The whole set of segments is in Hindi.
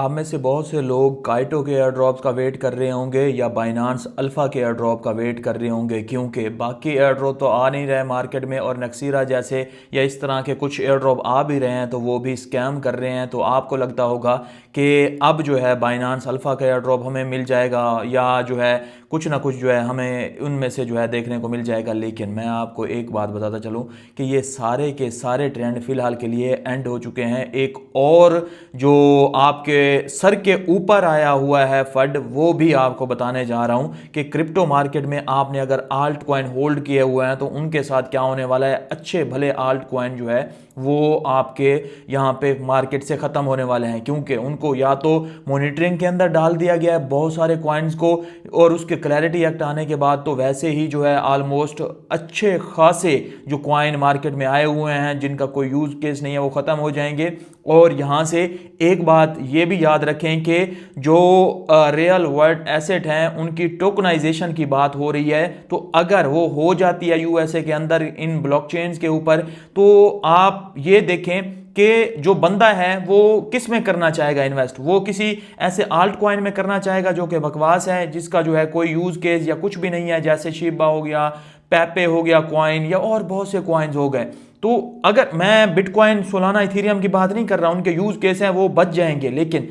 आप में से बहुत से लोग काइटो के एयर ड्रॉप्स का वेट कर रहे होंगे या बाइनांस अल्फ़ा के एयर ड्रॉप का वेट कर रहे होंगे, क्योंकि बाकी एयर ड्रॉप तो आ नहीं रहे मार्केट में और नक्सीरा जैसे या इस तरह के कुछ एयर ड्रॉप आ भी रहे हैं तो वो भी स्कैम कर रहे हैं। तो आपको लगता होगा कि अब जो है बाइनांस अल्फ़ा का एयर ड्रॉप हमें मिल जाएगा या जो है कुछ ना कुछ जो है हमें उनमें से जो है देखने को मिल जाएगा। लेकिन मैं आपको एक बात बताता चलूँ कि ये सारे के सारे ट्रेंड फ़िलहाल के लिए एंड हो चुके हैं। एक और जो आपके सर के ऊपर आया हुआ है फंड, वो भी आपको बताने जा रहा हूं कि क्रिप्टो मार्केट में आपने अगर आल्ट कॉइन होल्ड किए हुए हैं तो उनके साथ क्या होने वाला है। अच्छे भले आल्ट कॉइन जो है वो आपके यहाँ पे मार्केट से ख़त्म होने वाले हैं, क्योंकि उनको या तो मॉनिटरिंग के अंदर डाल दिया गया है बहुत सारे कॉइन्स को, और उसके क्लैरिटी एक्ट आने के बाद तो वैसे ही जो है ऑलमोस्ट अच्छे खासे जो कॉइन मार्केट में आए हुए हैं जिनका कोई यूज़ केस नहीं है वो ख़त्म हो जाएंगे। और यहाँ से एक बात ये भी याद रखें कि जो रियल वर्ल्ड एसेट हैं उनकी टोकनाइजेशन की बात हो रही है, तो अगर वो हो जाती है यूएसए के अंदर इन ब्लॉकचेन्स के ऊपर, तो आप ये देखें कि जो बंदा है वो किस में करना चाहेगा इन्वेस्ट। वो किसी ऐसे आल्ट कॉइन में करना चाहेगा जो कि बकवास है, जिसका जो है कोई यूज केस या कुछ भी नहीं है, जैसे शिबा हो गया, पेपे हो गया कॉइन, या और बहुत से कॉइन्स हो गए। तो अगर मैं बिटकॉइन, सोलाना, इथेरियम की बात नहीं कर रहा, उनके यूज केस हैं वो बच जाएंगे, लेकिन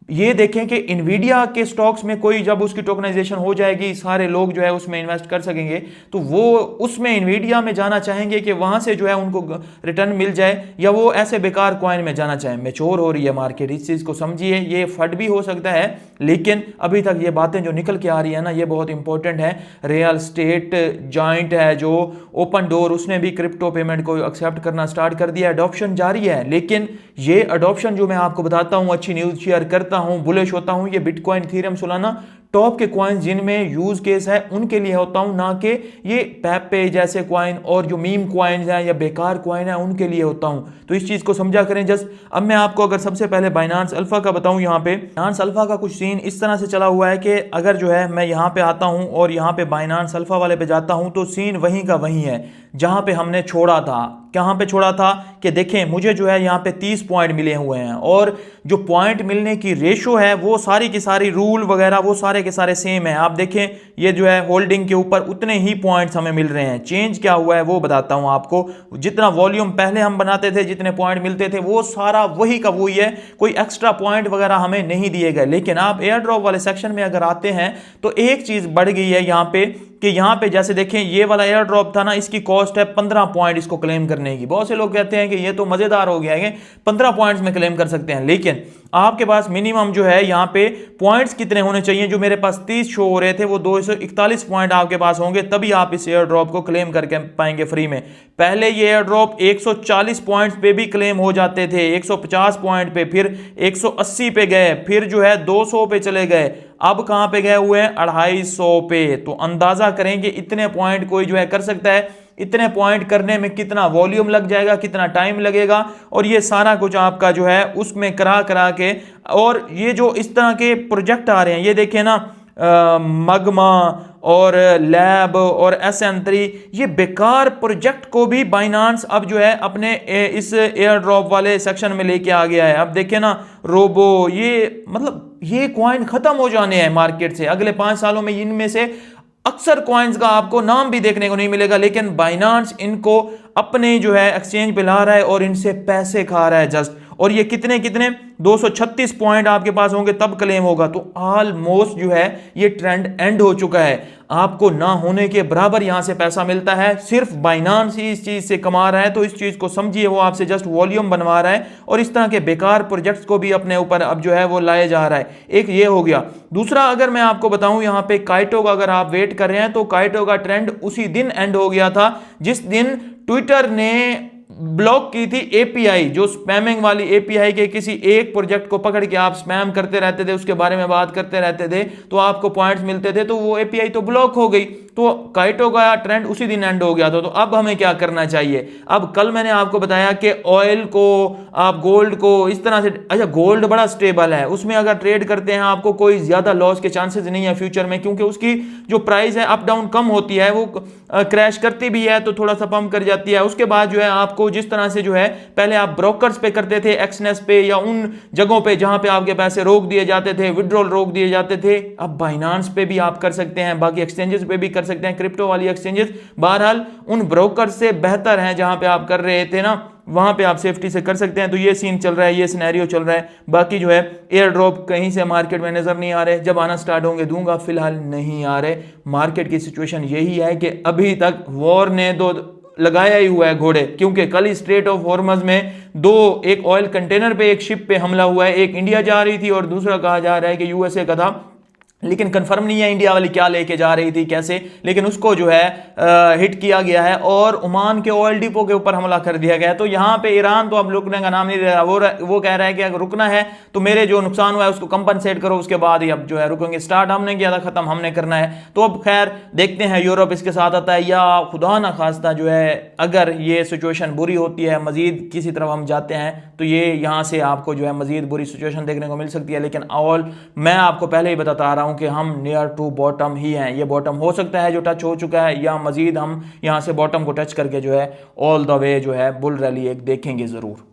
ये देखें कि इन्वीडिया के स्टॉक्स में कोई जब उसकी टोकनाइजेशन हो जाएगी, सारे लोग जो है उसमें इन्वेस्ट कर सकेंगे, तो वो उसमें इन्वीडिया में जाना चाहेंगे कि वहां से जो है उनको रिटर्न मिल जाए, या वो ऐसे बेकार कॉइन में जाना चाहें। मैच्योर हो रही है मार्केट, इस चीज़ को समझिए। ये फट भी हो सकता है, लेकिन अभी तक ये बातें जो निकल के आ रही है ना, ये बहुत इंपॉर्टेंट है। रियल स्टेट जॉइंट है जो ओपन डोर, उसने भी क्रिप्टो पेमेंट को एक्सेप्ट करना स्टार्ट कर दिया, अडॉप्शन जारी है। लेकिन ये अडॉप्शन जो मैं आपको बताता हूँ, अच्छी न्यूज़ शेयर करता हूं, बुलिश होता हूं, ये बिटकॉइन, इथेरियम, सोलाना टॉप के कॉइन्स जिनमें यूज केस है उनके लिए होता हूं, ना कि ये पेपे जैसे कॉइन और जो मीम कॉइन्स हैं या बेकार कॉइन है उनके लिए होता हूं। तो इस चीज को समझा करें। जस्ट अब मैं आपको अगर सबसे पहले बाइनांस अल्फा का बताऊं, यहाँ पे बाइनांस अल्फा का कुछ सीन इस तरह से चला हुआ है कि अगर जो है मैं यहाँ पे आता हूं और यहाँ पे बाइनांस अल्फा वाले पे जाता हूं तो सीन वहीं का वहीं है जहां पे हमने छोड़ा था। कहां पे छोड़ा था कि देखें, मुझे जो है यहाँ पे 30 पॉइंट मिले हुए हैं, और जो पॉइंट मिलने की रेशो है वो सारी की सारी रूल वगैरह वो सारे के सारे सेम है। आप देखें ये जो है होल्डिंग के ऊपर उतने ही पॉइंट्स हमें मिल रहे हैं। चेंज क्या हुआ है वो बताता हूं आपको। जितना वॉल्यूम पहले हम बनाते थे, जितने पॉइंट मिलते थे, वो सारा वही का वही है, कोई एक्स्ट्रा पॉइंट वगैरह हमें नहीं दिए गए। लेकिन आप एयर ड्रॉप वाले सेक्शन में अगर आते हैं तो एक चीज बढ़ गई है यहाँ पे कि यहाँ पे जैसे देखें ये वाला एयर ड्रॉप था ना, इसकी कॉस्ट है 15 पॉइंट इसको क्लेम करने की। बहुत से लोग कहते हैं कि ये तो मजेदार हो गया है, 15 पॉइंट्स में क्लेम कर सकते हैं, लेकिन आपके पास मिनिमम जो है यहाँ पे पॉइंट्स कितने होने चाहिए। जो मेरे पास 30 शो हो रहे थे वो 241 पॉइंट आपके पास होंगे, तभी आप इस एयर ड्रॉप को क्लेम करके पाएंगे फ्री में। पहले ये एयर ड्रॉप 140 पॉइंट्स पे भी क्लेम हो जाते थे, 150 पॉइंट पे, फिर 180 पे गए, फिर जो है 200 पे चले गए, अब कहां पे गए हुए हैं 250 पे। तो अंदाजा करें कि इतने पॉइंट कोई जो है कर सकता है। इतने पॉइंट करने में कितना वॉल्यूम लग जाएगा, कितना टाइम लगेगा, और ये सारा कुछ आपका जो है उसमें करा करा के। और ये जो इस तरह के प्रोजेक्ट आ रहे हैं, ये देखिए ना, मगमा और लैब और SN3, ये बेकार प्रोजेक्ट को भी बाइनांस अब जो है अपने इस एयर ड्रॉप वाले सेक्शन में लेके आ गया है। अब देखिए ना, रोबो, ये मतलब ये कॉइन खत्म हो जाने हैं मार्केट से अगले 5 सालों में। इनमें से अक्सर कॉइन्स का आपको नाम भी देखने को नहीं मिलेगा, लेकिन बाइनांस इनको अपने जो है एक्सचेंज पे ला रहा है और इनसे पैसे खा रहा है जस्ट। और ये कितने कितने 236 पॉइंट आपके पास होंगे तब क्लेम होगा। तो ऑलमोस्ट जो है ये ट्रेंड एंड हो चुका है। आपको ना होने के बराबर यहां से पैसा मिलता है, सिर्फ बाइनांस ही इस चीज से कमा रहा है। तो इस चीज को समझिए, वो आपसे जस्ट वॉल्यूम बनवा रहा है और इस तरह के बेकार प्रोजेक्ट्स को भी अपने ऊपर अब जो है वो लाया जा रहा है। एक ये हो गया। दूसरा, अगर मैं आपको बताऊं यहाँ पे काइटो का अगर आप वेट कर रहे हैं, तो काइटो का ट्रेंड उसी दिन एंड हो गया था जिस दिन ट्विटर ने ब्लॉक की थी एपीआई, जो स्पैमिंग वाली एपीआई के किसी एक प्रोजेक्ट को पकड़ के आप स्पैम करते रहते थे, उसके बारे में बात करते रहते थे, तो आपको पॉइंट्स मिलते थे, तो वो एपीआई तो ब्लॉक हो गई। तो काइटो का ट्रेंड उसी दिन एंड हो गया था। तो अब हमें क्या करना चाहिए। अब कल मैंने आपको बताया कि ऑयल को, आप गोल्ड को इस तरह से, अच्छा गोल्ड बड़ा स्टेबल है, उसमें अगर ट्रेड करते हैं आपको कोई ज्यादा लॉस के चांसेस नहीं है फ्यूचर में, क्योंकि उसकी जो प्राइस है अप डाउन कम होती है, वो क्रैश करती भी है तो थोड़ा सा पंप कर जाती है, उसके बाद जो है आपको आपको जिस तरह से जो है पहले आप ब्रोकर्स पे करते थे, एक्सनेस पे या उन जगहों पे जहां पे आपके पैसे रोक दिए जाते थे, विड्रॉल रोक दिए जाते थे, अब बाइनांस पे भी आप कर सकते हैं, बाकी एक्सचेंजेस पे भी कर सकते हैं, क्रिप्टो वाली एक्सचेंजेस बहरहाल उन ब्रोकर से बेहतर हैं जहां पे आप कर रहे थे ना, वहां पे आप सेफ्टी से कर सकते हैं। तो ये सीन चल रहा है, ये सिनेरियो चल रहा है। बाकी जो है एयर ड्रॉप कहीं से मार्केट में नजर नहीं आ रहे, जब आना स्टार्ट होंगे दूंगा, फिलहाल नहीं आ रहे। मार्केट की सिचुएशन यही है कि अभी तक वॉर ने दो लगाया ही हुआ है घोड़े, क्योंकि कल ही स्ट्रेट ऑफ हॉर्मज में एक ऑयल कंटेनर पे एक शिप पे हमला हुआ है, एक इंडिया जा रही थी और दूसरा कहा जा रहा है कि यूएसए का था, लेकिन कंफर्म नहीं है इंडिया वाली क्या लेके जा रही थी कैसे, लेकिन उसको जो है हिट किया गया है और ओमान के ऑयल डिपो के ऊपर हमला कर दिया गया है। तो यहाँ पे ईरान तो अब रुकने का नाम नहीं ले रहा, वो कह रहा है कि अगर रुकना है तो मेरे जो नुकसान हुआ है उसको कंपनसेट करो, उसके बाद ही अब जो है रुकेंगे। स्टार्ट हमने किया था, खत्म हमने करना है। तो अब खैर देखते हैं यूरोप इसके साथ आता है या खुदा ना खास्ता जो है अगर ये सिचुएशन बुरी होती है, मजीद किसी तरफ हम जाते हैं तो ये यहाँ से आपको जो है मजीद बुरी सिचुएशन देखने को मिल सकती है। लेकिन ऑल मैं आपको पहले ही बताता आ रहा हूं कि हम नियर टू बॉटम ही हैं। ये बॉटम हो सकता है जो टच हो चुका है, या मजीद हम यहां से बॉटम को टच करके जो है ऑल द वे जो है बुल रैली एक देखेंगे जरूर।